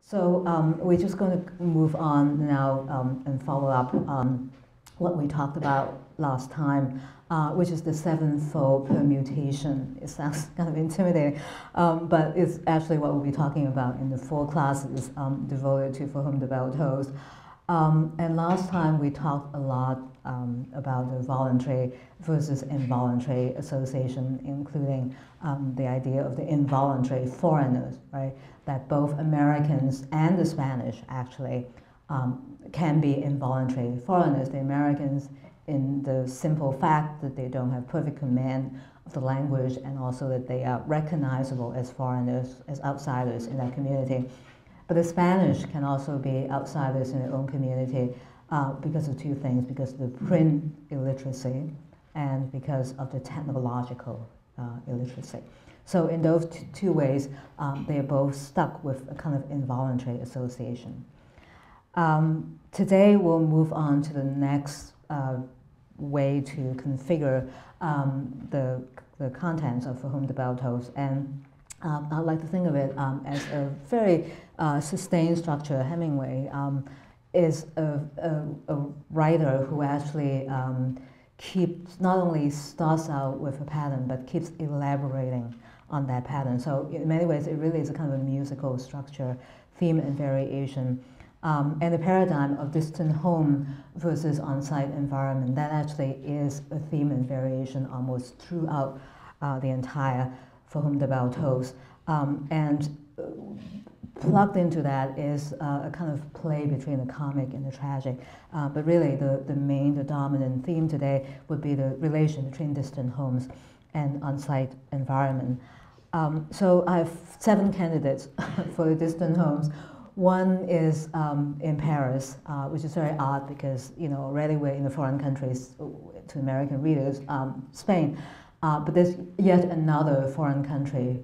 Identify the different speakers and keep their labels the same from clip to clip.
Speaker 1: So we're just going to move on now and follow up on what we talked about last time, which is the sevenfold permutation. It sounds kind of intimidating, but it's actually what we'll be talking about in the 4 classes devoted to For Whom the Bell Tolls. And last time we talked a lot about the voluntary versus involuntary association, including the idea of the involuntary foreigners, right? That both Americans and the Spanish actually can be involuntary foreigners. The Americans in the simple fact that they don't have perfect command of the language, and also that they are recognizable as foreigners, as outsiders in that community. But the Spanish can also be outsiders in their own community because of 2 things, because of the print illiteracy and because of the technological illiteracy. So in those 2 ways, they are both stuck with a kind of involuntary association. Today we'll move on to the next way to configure the contents of For Whom the Bell Tolls. And I'd like to think of it as a very sustained structure. Hemingway is a writer who actually keeps, not only starts out with a pattern, but keeps elaborating on that pattern. So in many ways, it really is a kind of a musical structure, theme and variation. And the paradigm of distant home versus on-site environment, that actually is a theme and variation almost throughout the entire For Whom the Bell Tolls. And plugged into that is a kind of play between the comic and the tragic. But really the dominant theme today would be the relation between distant homes and on-site environment. So I have 7 candidates for the distant homes. One is in Paris, which is very odd because, you know, already we're in the foreign countries to American readers, Spain. But there's yet another foreign country,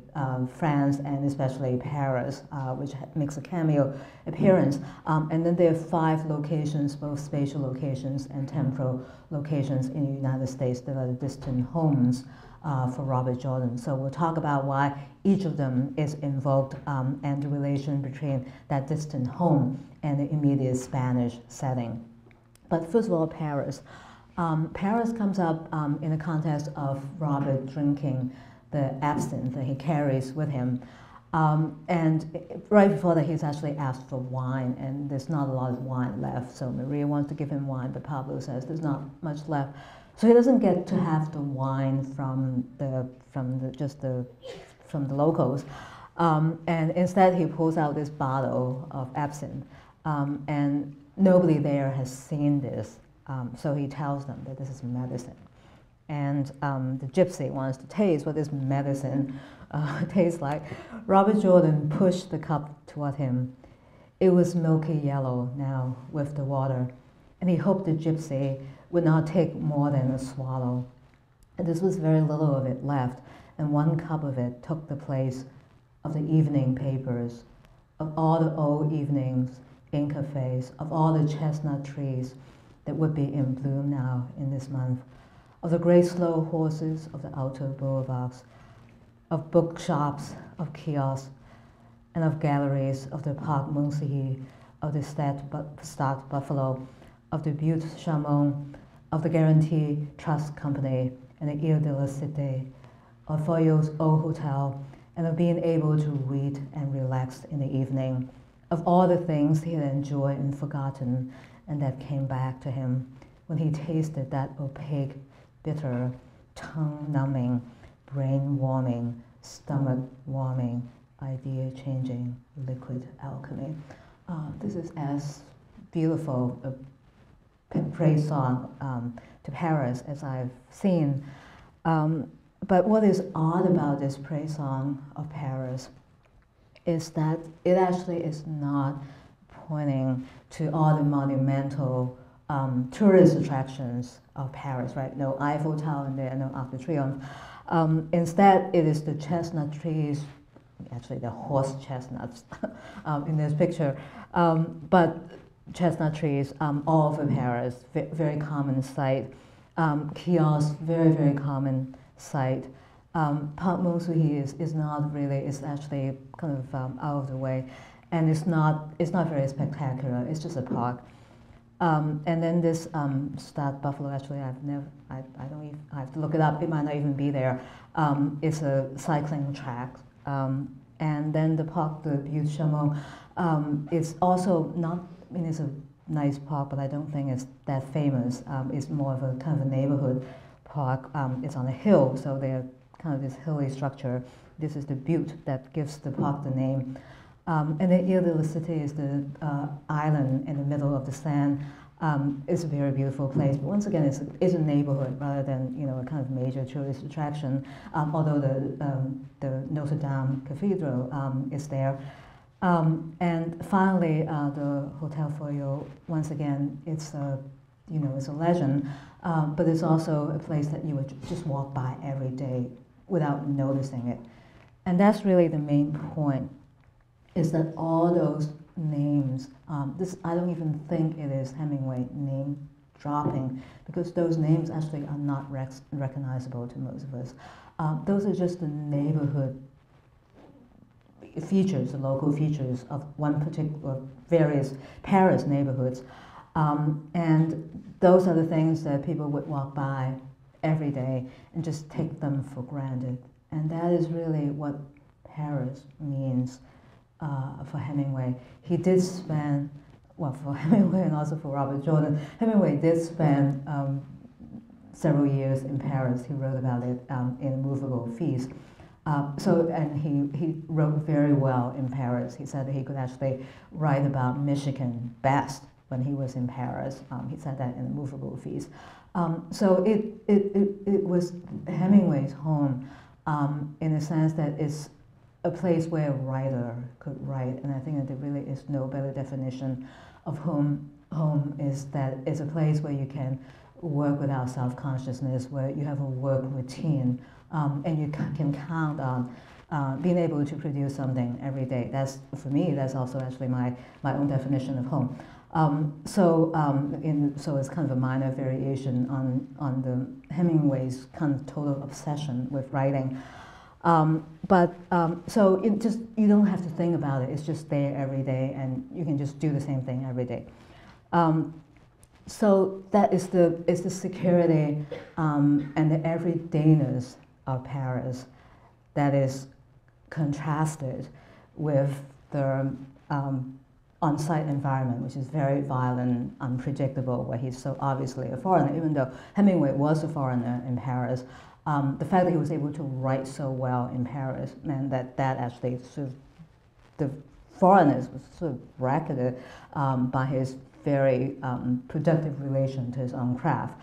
Speaker 1: France, and especially Paris, which makes a cameo appearance. And then there are 5 locations, both spatial locations and temporal locations in the United States that are the distant homes for Robert Jordan. So we'll talk about why each of them is invoked and the relation between that distant home and the immediate Spanish setting. But first of all, Paris. Paris comes up in the context of Robert drinking the absinthe that he carries with him. And right before that, he's actually asked for wine, and there's not a lot of wine left. So Maria wants to give him wine, but Pablo says there's not much left. So he doesn't get to have the wine from the locals. And instead, he pulls out this bottle of absinthe, and nobody there has seen this. So he tells them that this is medicine. And the gypsy wants to taste what this medicine tastes like. Robert Jordan pushed the cup toward him. It was milky yellow now with the water, and he hoped the gypsy would not take more than a swallow. And this was very little of it left, and 1 cup of it took the place of the evening papers, of all the old evenings in cafes, of all the chestnut trees that would be in bloom now in this month, of the great slow horses of the outer boulevards, of bookshops, of kiosks, and of galleries of the Parc Monceau, of the Stade Buffalo, of the Butte Chaumont, of the Guarantee Trust Company, and the Ile de la Cité, of Foyot's old hotel, and of being able to read and relax in the evening, of all the things he had enjoyed and forgotten, and that came back to him when he tasted that opaque, bitter, tongue-numbing, brain-warming, stomach-warming, idea-changing liquid alchemy. This is as beautiful a praise song to Paris as I've seen. But what is odd about this praise song of Paris is that it actually is not pointing to all the monumental tourist attractions of Paris, right? No Eiffel Tower in there, no Arc de Triomphe. Instead, it is the chestnut trees, actually the horse chestnuts in this picture, but chestnut trees all over Paris, very common sight. Kiosks, very, very common sight. Parc Monceau is not really, it's actually kind of out of the way. and it's not very spectacular. It's just a park. And then this Stad Buffalo, actually, I don't even, I have to look it up. It might not even be there. It's a cycling track. And then the park, the Butte Chaumont, is also not, I mean, it's a nice park, but I don't think it's that famous. It's more of a kind of a neighborhood park. It's on a hill, so they're kind of this hilly structure. This is the butte that gives the park the name. And then Ile de la Cité is the island in the middle of the sand. It's a very beautiful place, but once again, it's a neighborhood rather than, you know, a kind of major tourist attraction. Although the Notre Dame Cathedral is there. And finally, the Hotel Foyot. Once again, it's a, you know, it's a legend, but it's also a place that you would just walk by every day without noticing it. And that's really the main point, is that all those names, I don't even think it is Hemingway name dropping, because those names actually are not recognizable to most of us. Those are just the neighborhood features, the local features of one particular, various Paris neighborhoods. And those are the things that people would walk by every day and just take them for granted. And that is really what Paris means for Hemingway. He did spend, well, for Hemingway and also for Robert Jordan, Hemingway did spend several years in Paris. He wrote about it in Movable Feast. And he wrote very well in Paris. He said that he could actually write about Michigan best when he was in Paris. He said that in Movable Feast. So it was Hemingway's home in the sense that it's a place where a writer could write, and I think that there really is no better definition of home is that it's a place where you can work without self-consciousness, where you have a work routine, and you can count on being able to produce something every day. That's, for me, that's also actually my own definition of home. So it's kind of a minor variation on the Hemingway's kind of total obsession with writing. So you don't have to think about it. It's just there every day, and you can just do the same thing every day. So that is the security and the everydayness of Paris that is contrasted with the on-site environment, which is very violent, unpredictable, where he's so obviously a foreigner. Even though Hemingway was a foreigner in Paris, the fact that he was able to write so well in Paris meant that actually sort of the foreigners was sort of bracketed by his very productive relation to his own craft.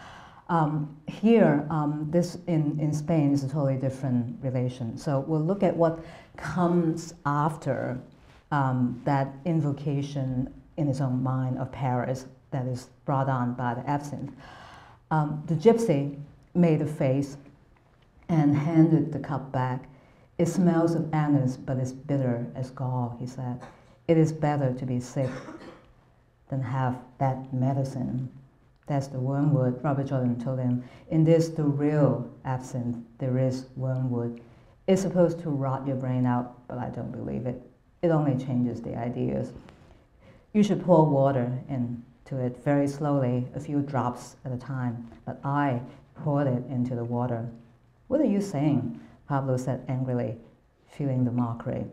Speaker 1: Here, this in Spain is a totally different relation. So we'll look at what comes after that invocation in his own mind of Paris that is brought on by the absinthe. The gypsy made a face and handed the cup back. It smells of anise, but it's bitter as gall, he said. It is better to be sick than have that medicine. That's the wormwood, Robert Jordan told him. In this, the real absinthe, there is wormwood. It's supposed to rot your brain out, but I don't believe it. It only changes the ideas. You should pour water into it very slowly, a few drops at a time, but I poured it into the water. What are you saying? Pablo said angrily, feeling the mockery.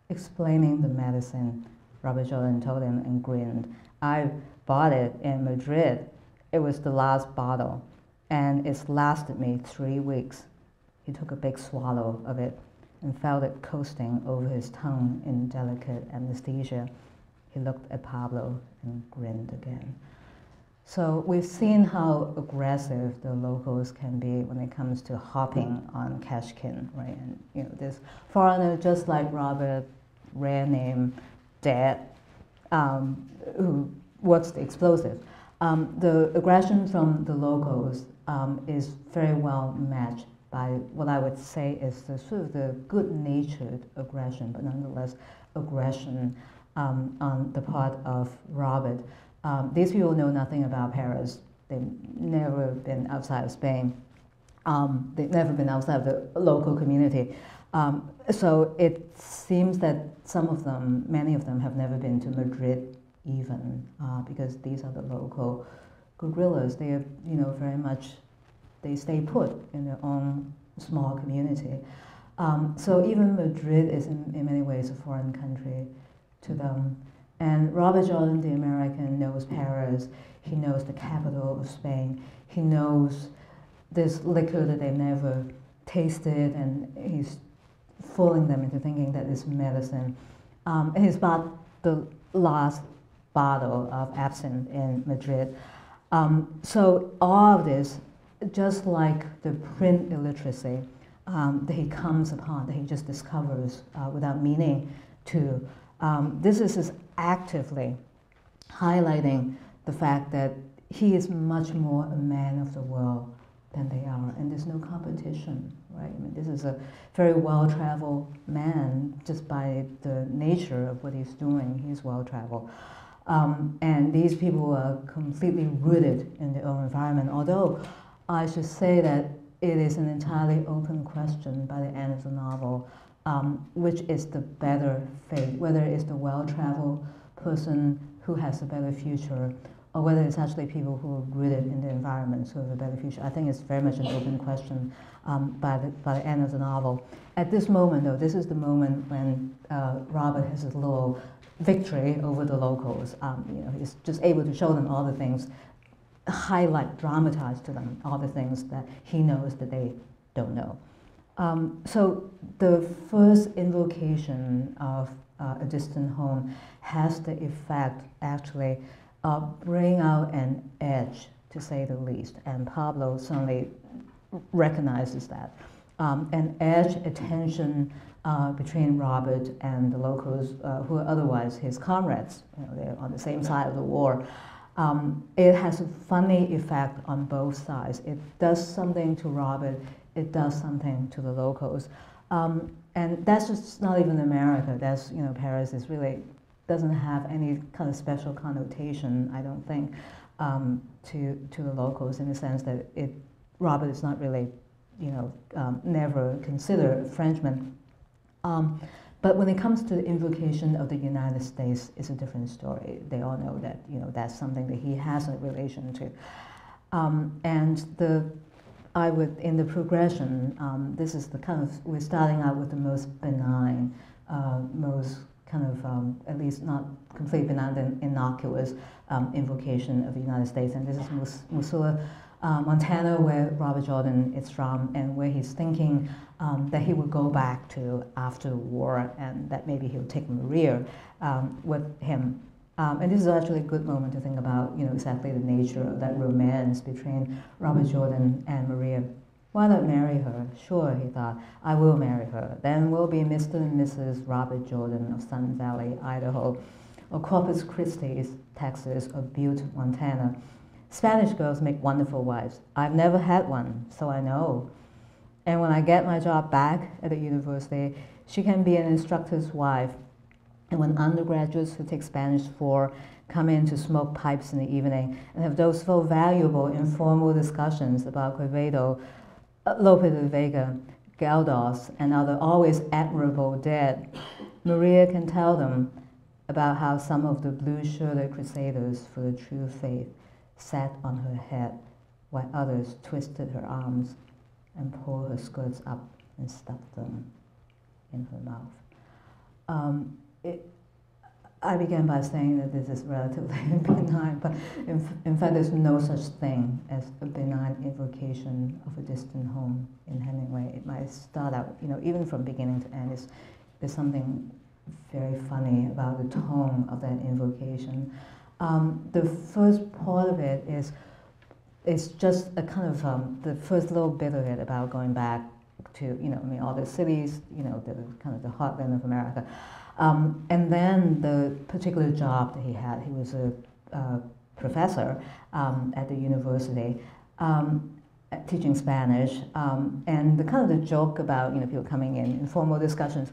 Speaker 1: Explaining the medicine, Robert Jordan told him and grinned. I bought it in Madrid. It was the last bottle, and it's lasted me 3 weeks. He took a big swallow of it and felt it coasting over his tongue in delicate anesthesia. He looked at Pablo and grinned again. So we've seen how aggressive the locals can be when it comes to hopping on cashkin, right? And you know, this foreigner, just like Robert, rare name, dead, who works the explosive. The aggression from the locals is very well matched by what I would say is the sort of the good-natured aggression, but nonetheless aggression on the part of Robert. These people know nothing about Paris. They've never been outside of Spain. They've never been outside of the local community. So it seems that some of them, many of them, have never been to Madrid even, because these are the local guerrillas. They are, very much, they stay put in their own small community. So even Madrid is in many ways a foreign country to them. And Robert Jordan, the American, knows Paris. He knows the capital of Spain. He knows this liquor that they've never tasted, and he's fooling them into thinking that it's medicine. And he's bought the last bottle of absinthe in Madrid. So all of this, just like the print illiteracy that he comes upon, that he just discovers without meaning to, this is actively highlighting the fact that he is much more a man of the world than they are, and there's no competition, right? I mean, this is a very well-traveled man just by the nature of what he's doing. He's well-traveled. And these people are completely rooted in their own environment, although I should say that it is an entirely open question by the end of the novel, which is the better fate, whether it's the well-traveled person who has a better future, or whether it's actually people who are rooted in the environment who have a better future. I think it's very much an open question by the end of the novel. At this moment, though, this is the moment when Robert has his little victory over the locals. He's just able to show them all the things, highlight, dramatize to them all the things that he knows that they don't know. So the first invocation of A Distant Home has the effect, actually, of bringing out an edge, to say the least, and Pablo certainly recognizes that. An edge, a tension between Robert and the locals who are otherwise his comrades. They're on the same side of the war. It has a funny effect on both sides. It does something to Robert, it does something to the locals. And that's just not even America. That's, Paris is really, doesn't have any kind of special connotation, I don't think, to the locals, in the sense that Robert is not really, never considered a Frenchman. But when it comes to the invocation of the United States, it's a different story. They all know that, that's something that he has a relation to. And in the progression, this is the kind of, we're starting out with the most benign, most kind of, at least not completely benign, and innocuous invocation of the United States. And this is Missoula, Montana, where Robert Jordan is from, and where he's thinking that he would go back to after the war, and that maybe he'll take Maria with him. And this is actually a good moment to think about, exactly the nature of that romance between Robert Jordan and Maria. Why not marry her? Sure, he thought, I will marry her. Then we'll be Mr. and Mrs. Robert Jordan of Sun Valley, Idaho, or Corpus Christi, Texas, or Butte, Montana. Spanish girls make wonderful wives. I've never had one, so I know. And when I get my job back at the university, she can be an instructor's wife. And when undergraduates who take Spanish 4 come in to smoke pipes in the evening and have those so valuable informal discussions about Quevedo, Lope de Vega, Galdós, and other always admirable dead, Maria can tell them about how some of the blue-shirted crusaders for the true faith sat on her head while others twisted her arms and pulled her skirts up and stuffed them in her mouth. I began by saying that this is relatively benign, but in fact there's no such thing as a benign invocation of a distant home in Hemingway. It might start out, even from beginning to end, there's something very funny about the tone of that invocation. The first part of it is just a kind of, the first little bit of it about going back to, all the cities, the kind of the heartland of America. And then the particular job that he had, he was a professor at the university, teaching Spanish, and the kind of the joke about people coming in, informal discussions.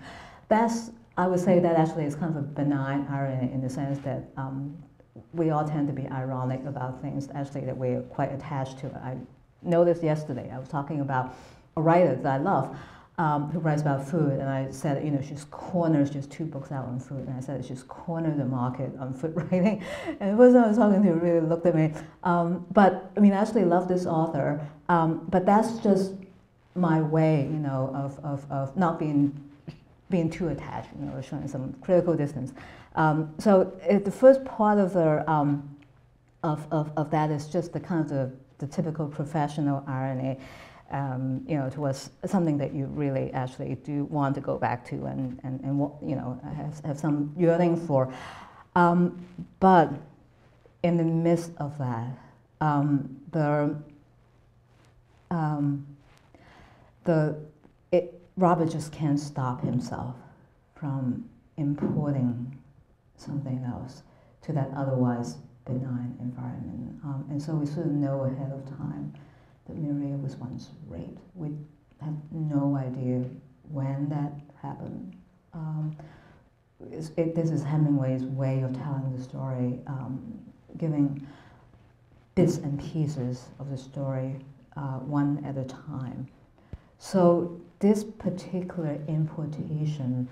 Speaker 1: I would say that actually is kind of a benign irony in the sense that we all tend to be ironic about things actually that we're quite attached to. I noticed yesterday, I was talking about a writer that I love, who writes about food, and I said, you know, she's cornered just 2 books out on food, and I said she's cornered the market on food writing, and the person I was talking to really looked at me. But I mean, I actually love this author, but that's just my way, you know, of not being too attached, you know, showing some critical distance. So the first part of the of that is just the kind of the typical professional irony. You know, towards something that you really actually do want to go back to and you know, have some yearning for. But in the midst of that, Robert just can't stop himself from importing something else to that otherwise benign environment. And so we sort of know ahead of time that Maria was once raped. We have no idea when that happened. This is Hemingway's way of telling the story, giving bits and pieces of the story one at a time. So this particular importation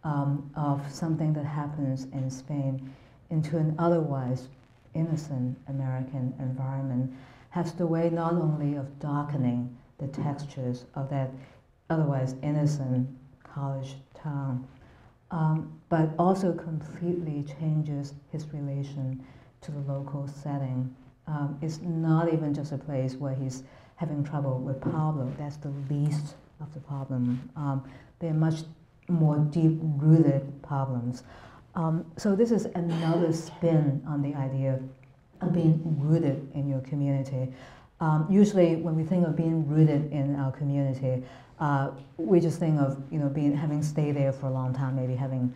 Speaker 1: of something that happens in Spain into an otherwise innocent American environment has the way not only of darkening the textures of that otherwise innocent college town, but also completely changes his relation to the local setting. It's not even just a place where he's having trouble with Pablo. That's the least of the problem. They're much more deep-rooted problems. So this is another spin on the idea of being rooted in your community. Usually, when we think of being rooted in our community, we just think of, you know, having stayed there for a long time, maybe having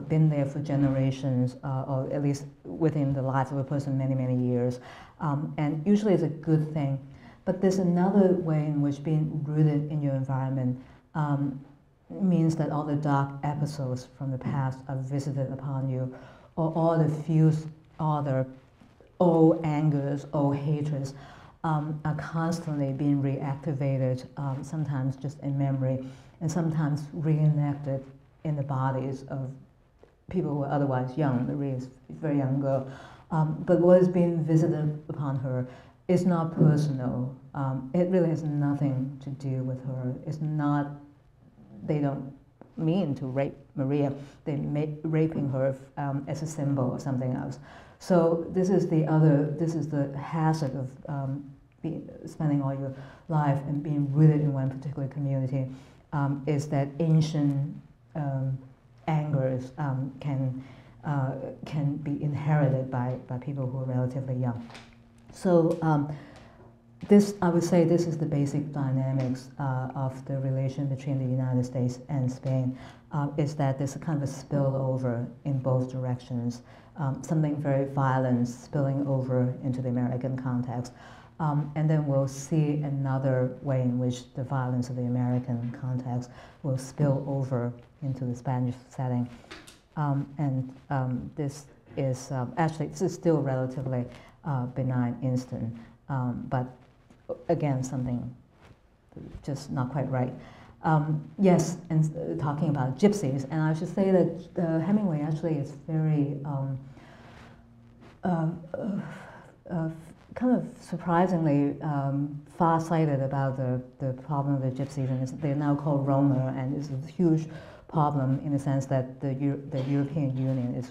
Speaker 1: been there for generations, or at least within the life of a person many, many years. And usually, it's a good thing. But there's another way in which being rooted in your environment means that all the dark episodes from the past are visited upon you, or all the old angers, old hatreds are constantly being reactivated, sometimes just in memory, and sometimes reenacted in the bodies of people who are otherwise young. Maria is a very young girl. But what is being visited upon her is not personal. It really has nothing to do with her. It's not, they don't mean to rape Maria. They're raping her as a symbol of something else. So this is the hazard of spending all your life and being rooted in one particular community, is that ancient angers can be inherited by people who are relatively young. So I would say this is the basic dynamics of the relation between the United States and Spain, is that there's a kind of a spillover in both directions, something very violent spilling over into the American context. And then we'll see another way in which the violence of the American context will spill over into the Spanish setting. This is actually, this is still a relatively benign instant, but again, something just not quite right. Yes, and talking about gypsies, and I should say that Hemingway actually is very kind of surprisingly far-sighted about the problem of the gypsies, and they're now called Roma, and it's a huge problem in the sense that the European Union is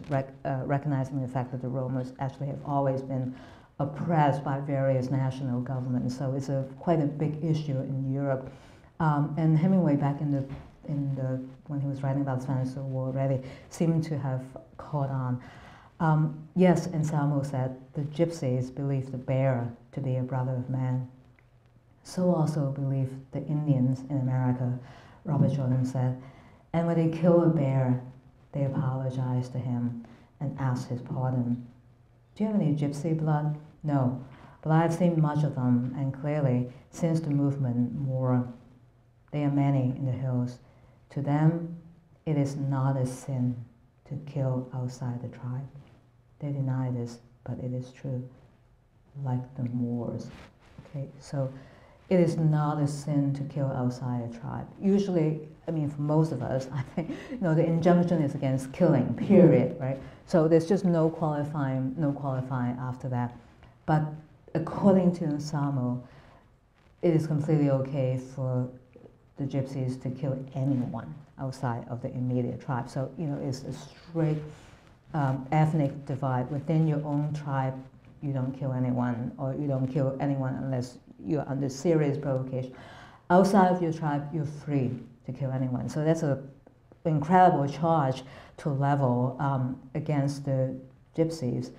Speaker 1: recognizing the fact that the Romas actually have always been oppressed by various national governments. So it's quite a big issue in Europe. And Hemingway, back in the when he was writing about the Spanish Civil War already, seemed to have caught on. Yes, and Salmo said, the gypsies believed the bear to be a brother of man. So also believed the Indians in America, Robert Jordan said. And when they kill a bear, they apologize to him and ask his pardon. Do you have any gypsy blood? No, but I have seen much of them, and clearly, since the movement, more. They are many in the hills. To them, it is not a sin to kill outside the tribe. They deny this, but it is true, like the Moors. Okay, so it is not a sin to kill outside a tribe. Usually, I mean, for most of us, I think, the injunction is against killing, period, right? So there's just no qualifying after that. But according to Samo, it is completely okay for the Gypsies to kill anyone outside of the immediate tribe. So, it's a strict ethnic divide. Within your own tribe, you don't kill anyone, or you don't kill anyone unless you're under serious provocation. Outside of your tribe, you're free to kill anyone. So that's an incredible charge to level against the Gypsies.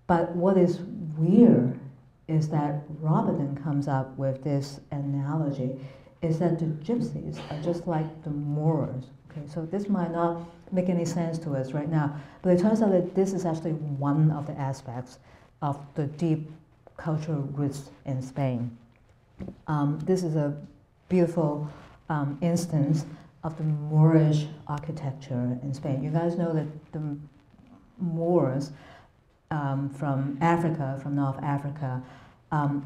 Speaker 1: But what is weird is that Robertson comes up with this analogy, is that the Gypsies are just like the Moors. Okay, so this might not make any sense to us right now, but it turns out that this is actually one of the aspects of the deep cultural roots in Spain. This is a beautiful instance of the Moorish architecture in Spain. You guys know that the Moors from Africa, from North Africa,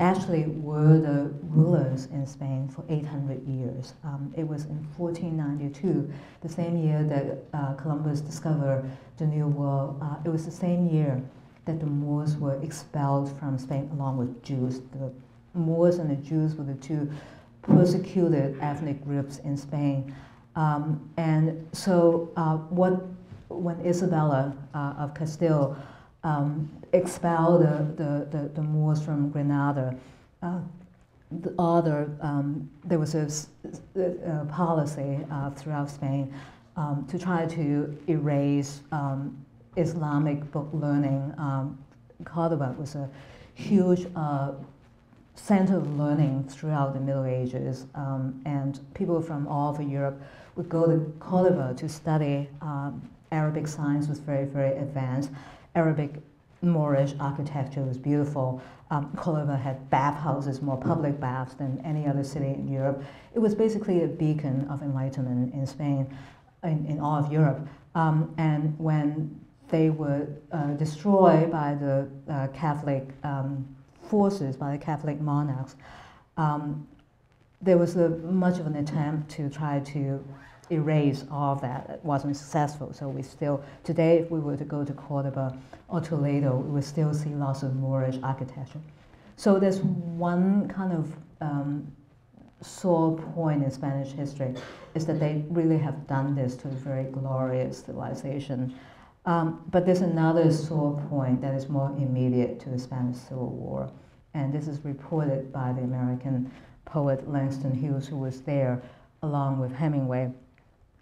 Speaker 1: actually were the rulers in Spain for 800 years. It was in 1492, the same year that Columbus discovered the New World. It was the same year that the Moors were expelled from Spain along with Jews. The Moors and the Jews were the two persecuted ethnic groups in Spain. And so when Isabella of Castile expelled the Moors from Granada, there was a policy throughout Spain to try to erase Islamic book learning. Cordoba was a huge center of learning throughout the Middle Ages, and people from all over Europe would go to Cordoba to study. Arabic science was very, very advanced. Arabic Moorish architecture was beautiful. Cordoba had bathhouses, more public baths than any other city in Europe. It was basically a beacon of enlightenment in Spain, in all of Europe. And when they were destroyed by the Catholic forces, by the Catholic monarchs, there was much of an attempt to try to erase all of that. It wasn't successful. So we still, today, if we were to go to Cordoba or Toledo, we would still see lots of Moorish architecture. So there's one kind of sore point in Spanish history, is that they really have done this to a very glorious civilization. But there's another sore point that is more immediate to the Spanish Civil War. And this is reported by the American poet Langston Hughes, who was there along with Hemingway.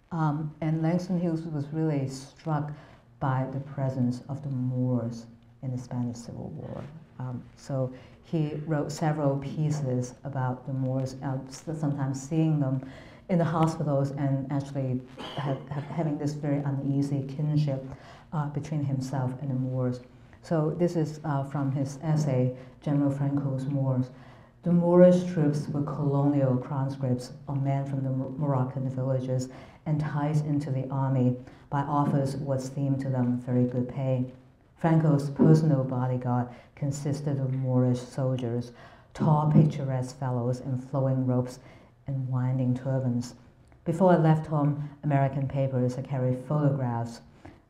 Speaker 1: And Langston Hughes was really struck by the presence of the Moors in the Spanish Civil War. So he wrote several pieces about the Moors, sometimes seeing them in the hospitals and actually having this very uneasy kinship between himself and the Moors. So this is from his essay, General Franco's Moors. The Moorish troops were colonial conscripts or men from the Moroccan villages, enticed into the army by offers what seemed to them very good pay. Franco's personal bodyguard consisted of Moorish soldiers, tall, picturesque fellows in flowing robes and winding turbans. Before I left home, American papers had carried photographs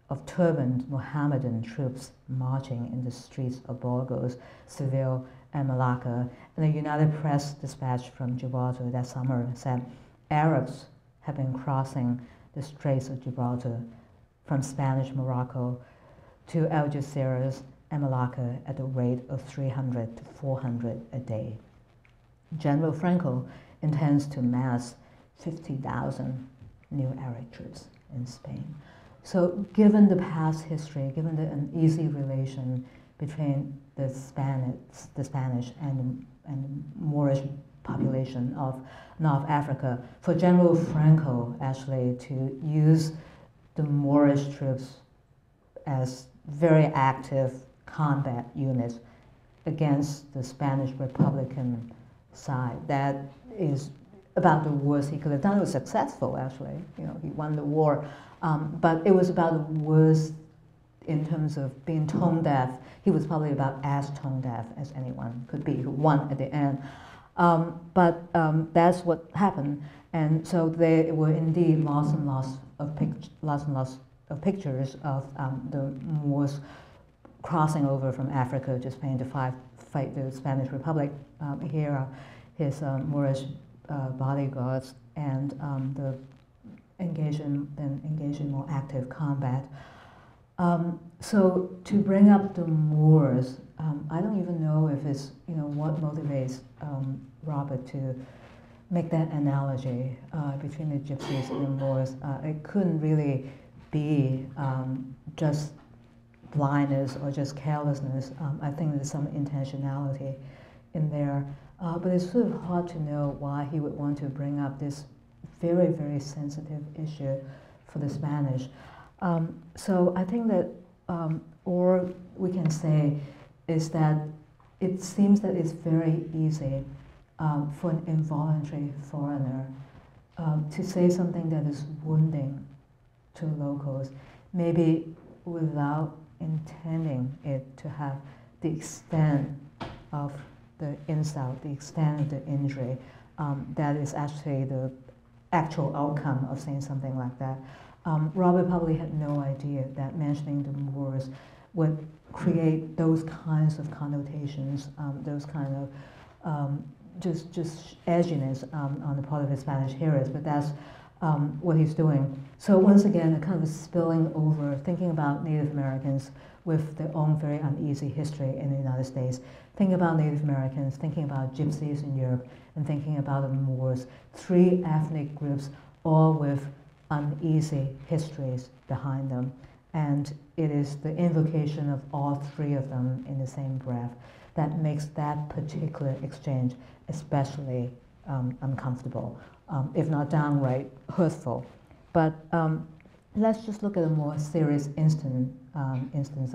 Speaker 1: of turbaned Mohammedan troops marching in the streets of Burgos, Seville, and Malacca. And the United Press dispatch from Gibraltar that summer said Arabs have been crossing the Straits of Gibraltar from Spanish Morocco to Algeciras and Malacca at the rate of 300 to 400 a day. General Franco intends to mass 50,000 new Arab troops in Spain. So given the past history, given the uneasy relation between the Spanish and the Moorish population of North Africa, for General Franco actually to use the Moorish troops as very active combat units against the Spanish Republican side, that is about the worst he could have done. It was successful, actually. He won the war, but it was about the worst in terms of being tone deaf. He was probably about as tone deaf as anyone could be, who won at the end. But that's what happened. And so there were indeed lots and lots of pictures of the Moors crossing over from Africa to Spain to fight the Spanish Republic. Here are his Moorish bodyguards, and the engage in more active combat. So to bring up the Moors, I don't even know if it's what motivates Robert to make that analogy between the Gypsies and the Moors. It couldn't really be just blindness or just carelessness. I think there's some intentionality in there. But it's sort of hard to know why he would want to bring up this very, very sensitive issue for the Spanish. So I think that, or we can say, is that it seems that it's very easy for an involuntary foreigner to say something that is wounding to locals, maybe without intending it to have the extent of the insult, the extent of the injury, that is actually the actual outcome of saying something like that. Robert probably had no idea that mentioning the Moors would create those kinds of connotations, those kind of just edginess on the part of his Spanish hearers, but that's what he's doing. So once again, a kind of spilling over, thinking about Native Americans with their own very uneasy history in the United States, thinking about Native Americans, thinking about Gypsies in Europe, and thinking about the Moors, three ethnic groups, all with uneasy histories behind them. And it is the invocation of all three of them in the same breath that makes that particular exchange especially uncomfortable, if not downright hurtful. But let's just look at a more serious instance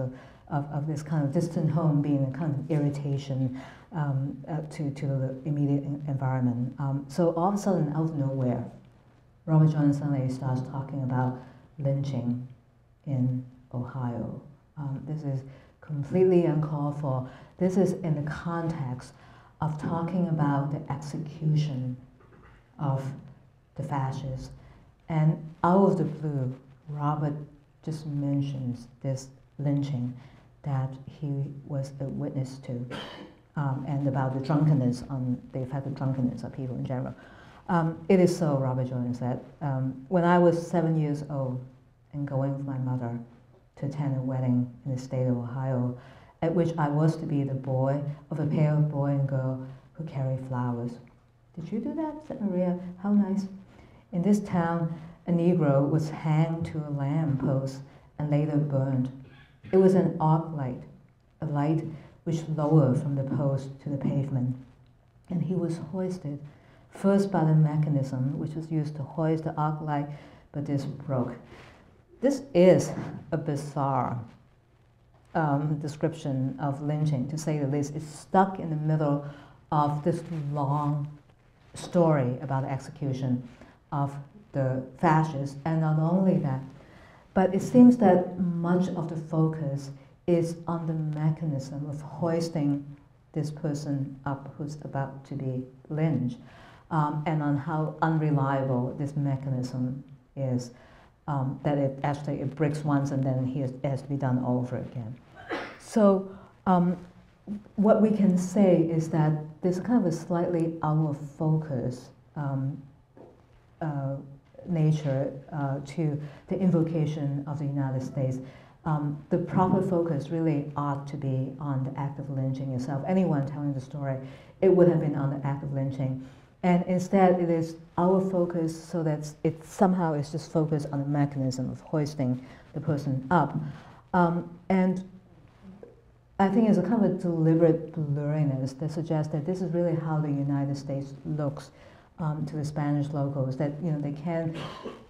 Speaker 1: of this kind of distant home being a kind of irritation to the immediate environment. So all of a sudden, out of nowhere, Robert Jordan suddenly starts talking about lynching in Ohio. This is completely uncalled for. This is in the context of talking about the execution of the fascists. And out of the blue, Robert just mentions this lynching that he was a witness to, and about the drunkenness, the effect of drunkenness of people in general. It is so, Robert Jordan said, when I was 7 years old and going with my mother to attend a wedding in the state of Ohio, at which I was to be the boy of a pair of boy and girl who carry flowers. Did you do that? Said Maria. How nice. In this town, a Negro was hanged to a lamp post and later burned. It was an arc light, a light which lowered from the post to the pavement. And he was hoisted, first by the mechanism which was used to hoist the arc light, but this broke. This is a bizarre description of lynching, to say the least. It's stuck in the middle of this long story about the execution of the fascists, and not only that, but it seems that much of the focus is on the mechanism of hoisting this person up who's about to be lynched, and on how unreliable this mechanism is, that it breaks once and then it has to be done all over again. So what we can say is that there's kind of a slightly out of focus nature to the invocation of the United States. The proper focus really ought to be on the act of lynching itself. Anyone telling the story, it would have been on the act of lynching. And instead, it is our focus so that it somehow is just focused on the mechanism of hoisting the person up. And I think it's a kind of a deliberate blurriness that suggests that this is really how the United States looks to the Spanish locals, that they can't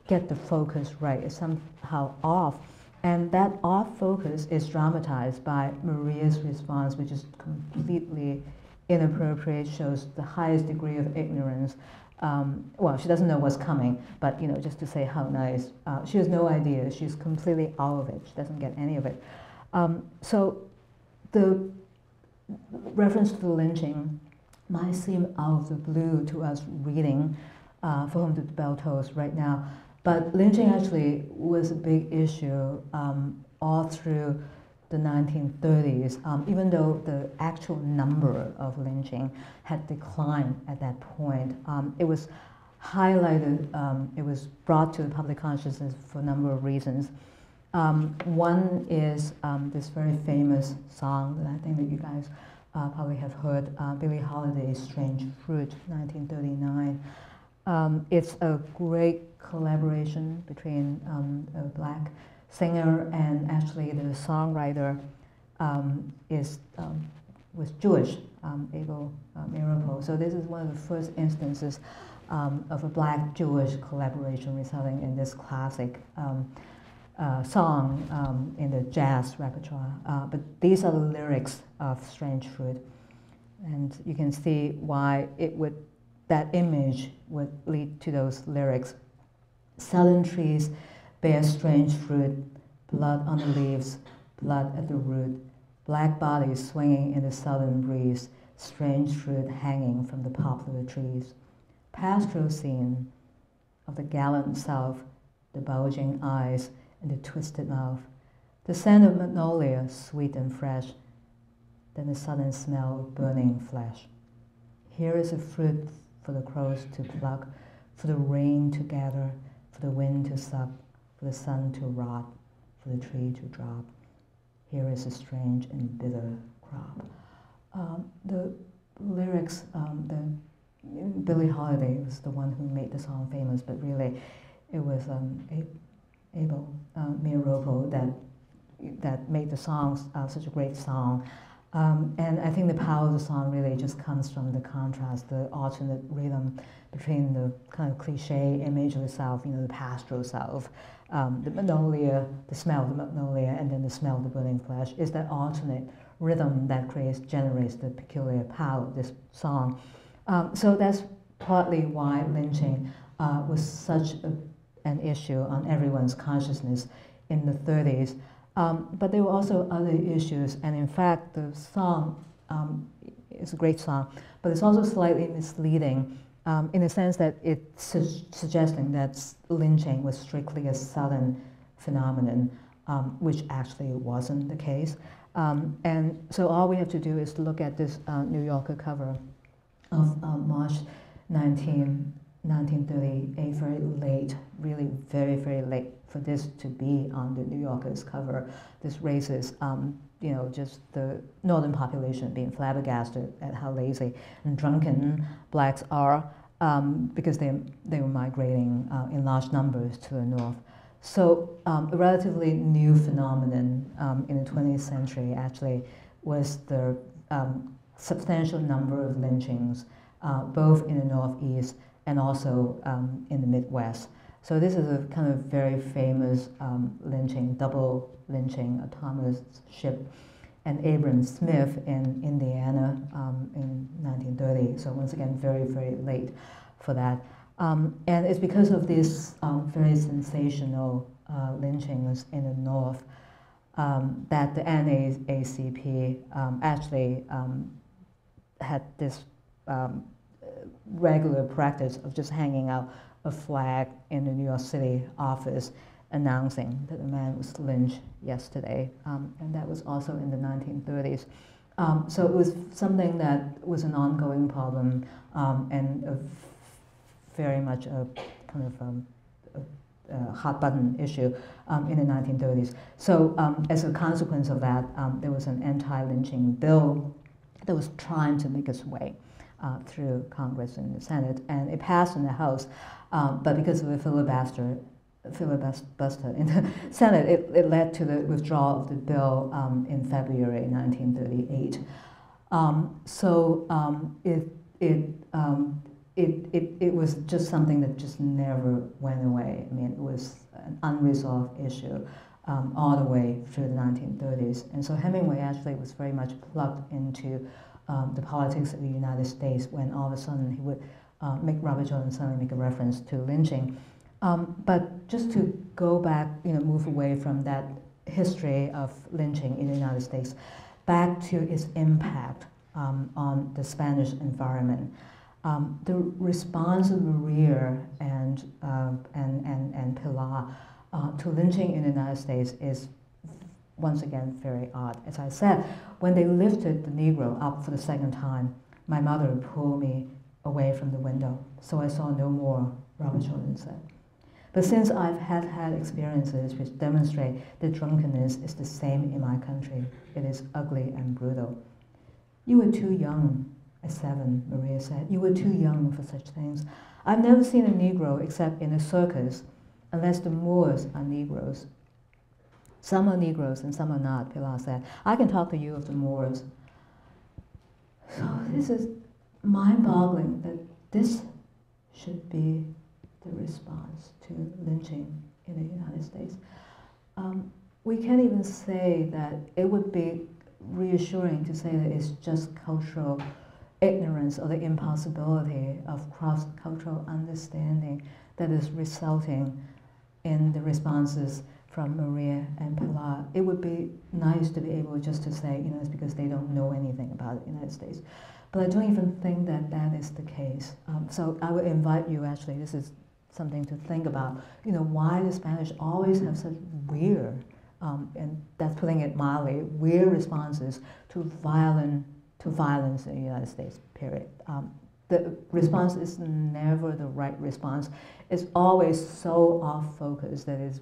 Speaker 1: get the focus right. It's somehow off. And that off focus is dramatized by Maria's response, which is completely inappropriate, shows the highest degree of ignorance. Well, she doesn't know what's coming, but just to say how nice. She has no idea. She's completely out of it. She doesn't get any of it. So the reference to the lynching might seem out of the blue to us reading For Whom the Bell Tolls right now, but lynching actually was a big issue all through the 1930s, even though the actual number of lynching had declined at that point. It was highlighted, it was brought to the public consciousness for a number of reasons. One is this very famous song that I think that you guys probably have heard, Billie Holiday's Strange Fruit, 1939. It's a great collaboration between a black singer and actually the songwriter was Jewish, Abel Meeropol. So this is one of the first instances of a black-Jewish collaboration resulting in this classic song in the jazz repertoire. But these are the lyrics of Strange Fruit. And you can see why that image would lead to those lyrics. Southern trees bear strange fruit, blood on the leaves, blood at the root, black bodies swinging in the southern breeze, strange fruit hanging from the poplar trees. Pastoral scene of the gallant South, the bulging eyes and the twisted mouth, the scent of magnolia, sweet and fresh, then the sudden smell of burning flesh. Here is a fruit for the crows to pluck, for the rain to gather, for the wind to suck, for the sun to rot, for the tree to drop. Here is a strange and bitter crop. The lyrics, Billie Holiday was the one who made the song famous, but really it was Abel Meeropol that made the song such a great song. And I think the power of the song really just comes from the contrast, the alternate rhythm between the kind of cliche image of the South, the pastoral South, the magnolia, the smell of the magnolia, and then the smell of the burning flesh, is that alternate rhythm that generates the peculiar power of this song. So that's partly why lynching was such an issue on everyone's consciousness in the 30s. But there were also other issues, and in fact, the song is a great song, but it's also slightly misleading in the sense that it's suggesting that lynching was strictly a Southern phenomenon, which actually wasn't the case. And so all we have to do is look at this New Yorker cover of March 1938, very late, really very, very late for this to be on the New Yorker's cover. This raises, just the northern population being flabbergasted at how lazy and drunken blacks are because they were migrating in large numbers to the north. So a relatively new phenomenon in the 20th century actually was the substantial number of lynchings, both in the Northeast and also in the Midwest. So this is a kind of very famous lynching, double lynching at Thomas Ship and Abram Smith in Indiana in 1930. So once again, very, very late for that. And it's because of these very sensational lynchings in the North that the NAACP actually had this regular practice of just hanging out a flag in the New York City office announcing that a man was lynched yesterday. And that was also in the 1930s. So it was something that was an ongoing problem and very much a kind of a hot button issue in the 1930s. So as a consequence of that, there was an anti-lynching bill that was trying to make its way through Congress and the Senate, and it passed in the House, but because of a filibuster in the Senate, it led to the withdrawal of the bill in February 1938. It was just something that just never went away. I mean, it was an unresolved issue all the way through the 1930s. And so Hemingway actually was very much plugged into the politics of the United States when all of a sudden he would make Robert Jordan suddenly make a reference to lynching. But just to go back, move away from that history of lynching in the United States, back to its impact on the Spanish environment. The response of Maria and Pilar to lynching in the United States is once again very odd. As I said, when they lifted the Negro up for the second time, my mother pulled me away from the window, so I saw no more, Robert Jordan said. But since I've had experiences which demonstrate that drunkenness is the same in my country, it is ugly and brutal. You were too young at 7, Maria said. You were too young for such things. I've never seen a Negro except in a circus, unless the Moors are Negroes. Some are Negroes and some are not, Pilar said. I can talk to you of the Moors. So this is mind-boggling that this should be the response to lynching in the United States. We can't even say that it would be reassuring to say that it's just cultural ignorance or the impossibility of cross-cultural understanding that is resulting in the responses from Maria and Pilar. It would be nice to be able just to say, it's because they don't know anything about the United States. But I don't even think that that is the case. So I would invite you, actually, this is something to think about, why the Spanish always have such weird, and that's putting it mildly, weird responses to violence in the United States, period. The response is never the right response. It's always so off focus that it's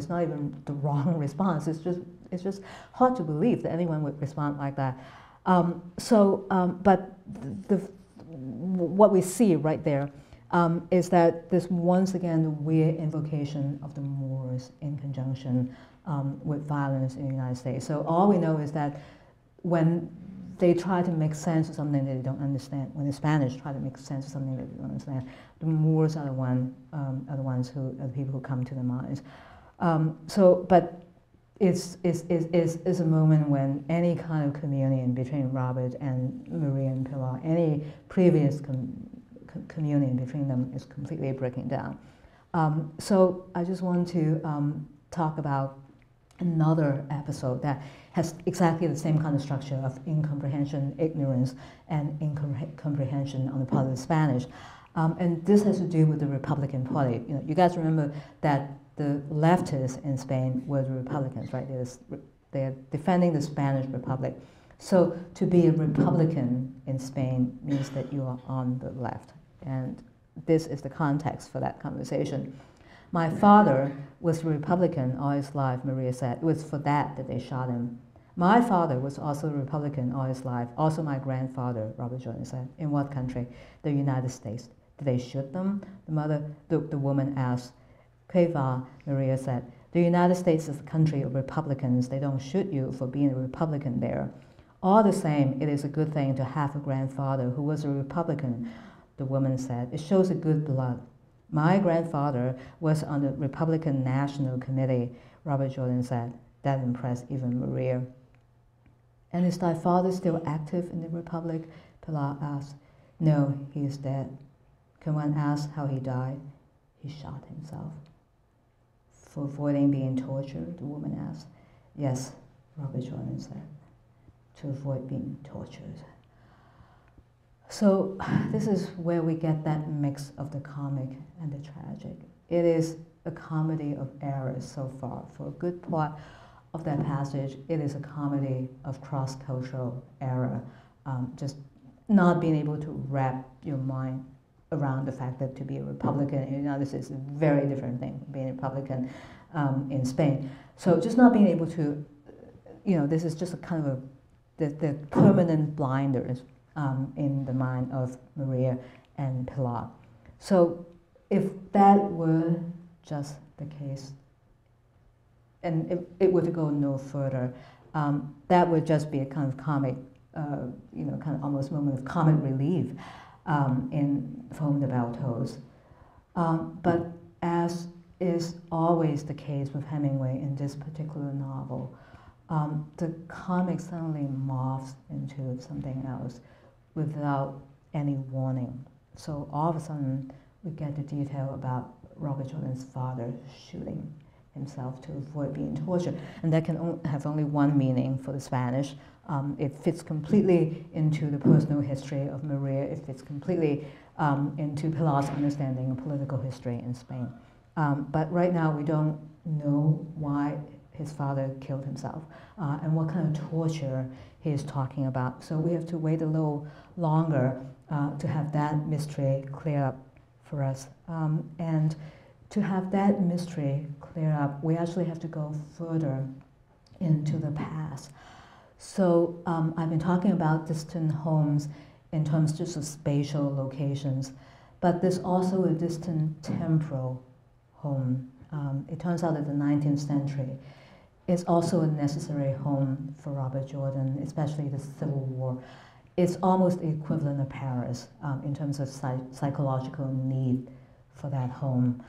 Speaker 1: not even the wrong response. It's just hard to believe that anyone would respond like that. But what we see right there is that there's once again the weird invocation of the Moors in conjunction with violence in the United States. So all we know is that when they try to make sense of something that they don't understand, when the Spanish try to make sense of something that they don't understand, the Moors are the ones who are the people who come to their minds. But it's a moment when any kind of communion between Robert and Maria and Pilar, any previous communion between them is completely breaking down. So I just want to talk about another episode that has exactly the same kind of structure of incomprehension, ignorance, and incomprehension on the part of the Spanish. And this has to do with the Republican Party. You guys remember that the leftists in Spain were the Republicans, right? They're defending the Spanish Republic. So to be a Republican in Spain means that you are on the left. And this is the context for that conversation. My father was a Republican all his life, Maria said. It was for that they shot him. My father was also a Republican all his life. Also my grandfather, Robert Jordan said. In what country? The United States. Did they shoot them? The woman asked. Que va, Maria said. The United States is a country of Republicans. They don't shoot you for being a Republican there. All the same, it is a good thing to have a grandfather who was a Republican, the woman said. It shows a good blood. My grandfather was on the Republican National Committee, Robert Jordan said. That impressed even Maria. And is thy father still active in the Republic? Pilar asked. No, he is dead. Can one ask how he died? He shot himself. For avoiding being tortured, the woman asked. Yes, Robert Jordan said. To avoid being tortured. So this is where we get that mix of the comic and the tragic. It is a comedy of errors so far. For a good part of that passage, it is a comedy of cross-cultural error. Just not being able to wrap your mind around the fact that to be a Republican in the United States is a very different thing from being a Republican in Spain. So just not being able to, this is just a kind of the permanent blinders in the mind of Maria and Pilar. So if that were just the case, and if it were to go no further, that would just be a kind of comic, kind of almost moment of comic relief in Foam the Bell Tolls. But as is always the case with Hemingway in this particular novel, the comic suddenly morphs into something else without any warning. So all of a sudden, we get the detail about Robert Jordan's father shooting himself to avoid being tortured. And that can have only one meaning for the Spanish. It fits completely into the personal history of Maria. It fits completely into Pilar's understanding of political history in Spain. But right now we don't know why his father killed himself and what kind of torture he is talking about. So we have to wait a little longer to have that mystery clear up for us. And to have that mystery clear up, we actually have to go further into the past. So I've been talking about distant homes in terms just of spatial locations, but there's also a distant temporal home. It turns out that the 19th century is also a necessary home for Robert Jordan, especially the Civil War. It's almost the equivalent of Paris in terms of psychological need for that home.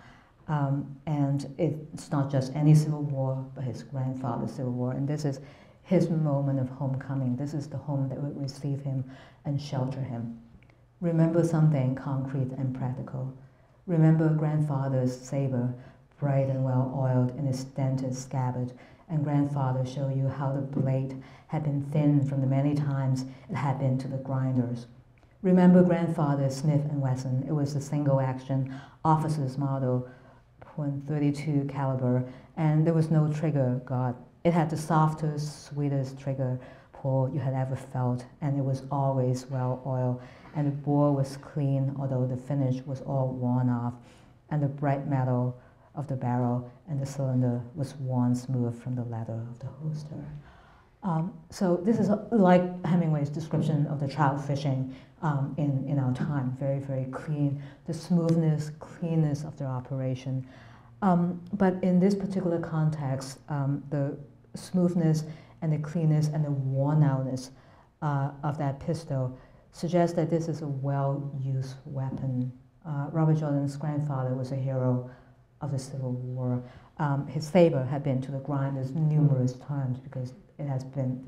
Speaker 1: And it's not just any Civil War, but his grandfather's Civil War. And this is his moment of homecoming. This is the home that would receive him and shelter him. Remember something concrete and practical. Remember grandfather's saber, bright and well oiled in its dented scabbard, and grandfather show you how the blade had been thinned from the many times it had been to the grinders. Remember grandfather's Smith & Wesson. It was the single action officer's model, .32 caliber, and there was no trigger guard. It had the softest, sweetest trigger pull you had ever felt, and it was always well oiled, and the bore was clean, although the finish was all worn off, and the bright metal of the barrel and the cylinder was worn smooth from the leather of the holster. So this is like Hemingway's description of the trout fishing in our time, very, very clean, the smoothness, cleanness of their operation. But in this particular context, the smoothness and the cleanness and the worn-outness of that pistol suggests that this is a well-used weapon. Robert Jordan's grandfather was a hero of the Civil War. His saber had been to the grinders numerous times because it has been,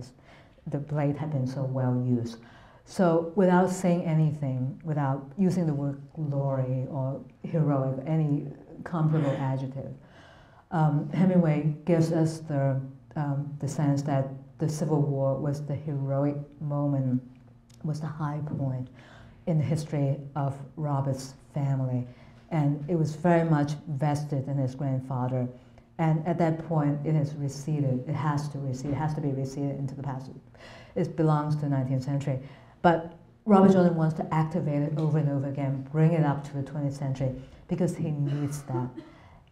Speaker 1: the blade had been so well used. So without saying anything, without using the word glory or heroic, any comparable adjective, Hemingway gives us the sense that the Civil War was the heroic moment, was the high point in the history of Robert's family. And it was very much vested in his grandfather. And at that point, it has receded. It has to recede. It has to be receded into the past. It belongs to the 19th century. But Robert Jordan wants to activate it over and over again, bring it up to the 20th century, because he needs that.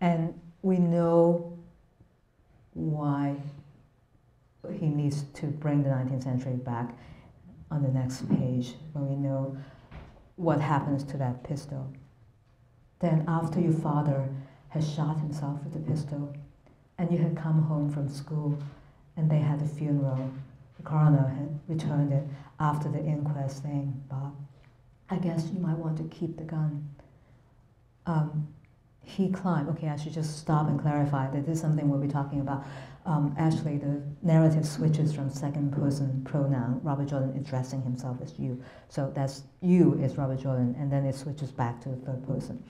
Speaker 1: And we know why he needs to bring the 19th century back on the next page, when we know what happens to that pistol. Then after your father has shot himself with the pistol, and you had come home from school, and they had a funeral, the coroner had returned it after the inquest saying, Bob, I guess you might want to keep the gun. He climbed, okay, I should just stop and clarify that this is something we'll be talking about. Actually, the narrative switches from second person pronoun, Robert Jordan addressing himself as you. So that's you is Robert Jordan, and then it switches back to the third person.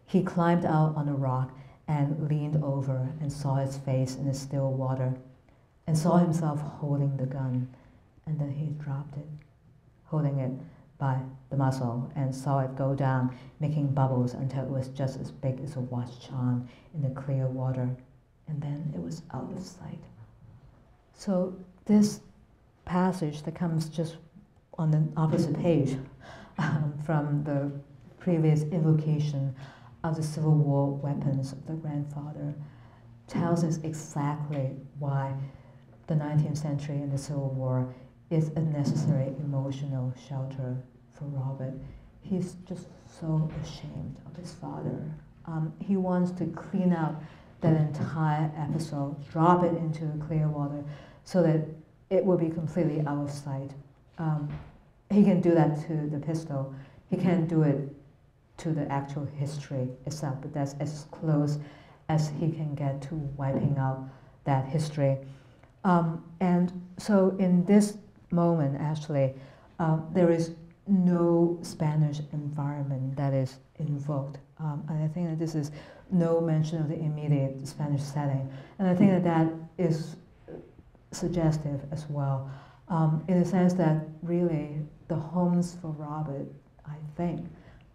Speaker 1: He climbed out on a rock and leaned over and saw his face in the still water and saw himself holding the gun, and then he dropped it, holding it by the muzzle, and saw it go down, making bubbles until it was just as big as a watch charm in the clear water, and then it was out of sight. So this passage that comes just on the opposite page from the previous invocation of the Civil War weapons of the grandfather tells us exactly why the 19th century and the Civil War is a necessary emotional shelter for Robert. He's just so ashamed of his father. He wants to clean out that entire episode, drop it into the clear water so that it will be completely out of sight. He can do that to the pistol. He can't do it to the actual history itself, but that's as close as he can get to wiping out that history. And so in this moment, actually, there is no Spanish environment that is invoked. And I think that this is no mention of the immediate Spanish setting. And I think that that is suggestive as well in the sense that really the homes for Robert, I think,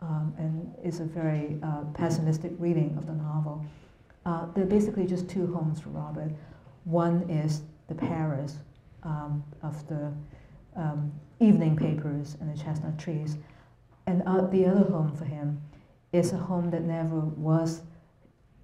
Speaker 1: and it's a very pessimistic reading of the novel, there are basically just two homes for Robert. One is the Paris of the evening papers and the chestnut trees, and the other home for him is a home that never was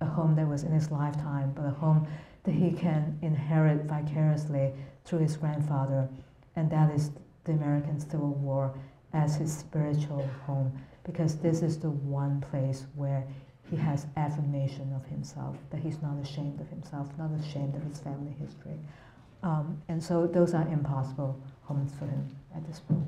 Speaker 1: a home that was in his lifetime, but a home that he can inherit vicariously through his grandfather, and that is the American Civil War as his spiritual home, because this is the one place where he has affirmation of himself, that he's not ashamed of himself, not ashamed of his family history. And so those are impossible homes for him at this point.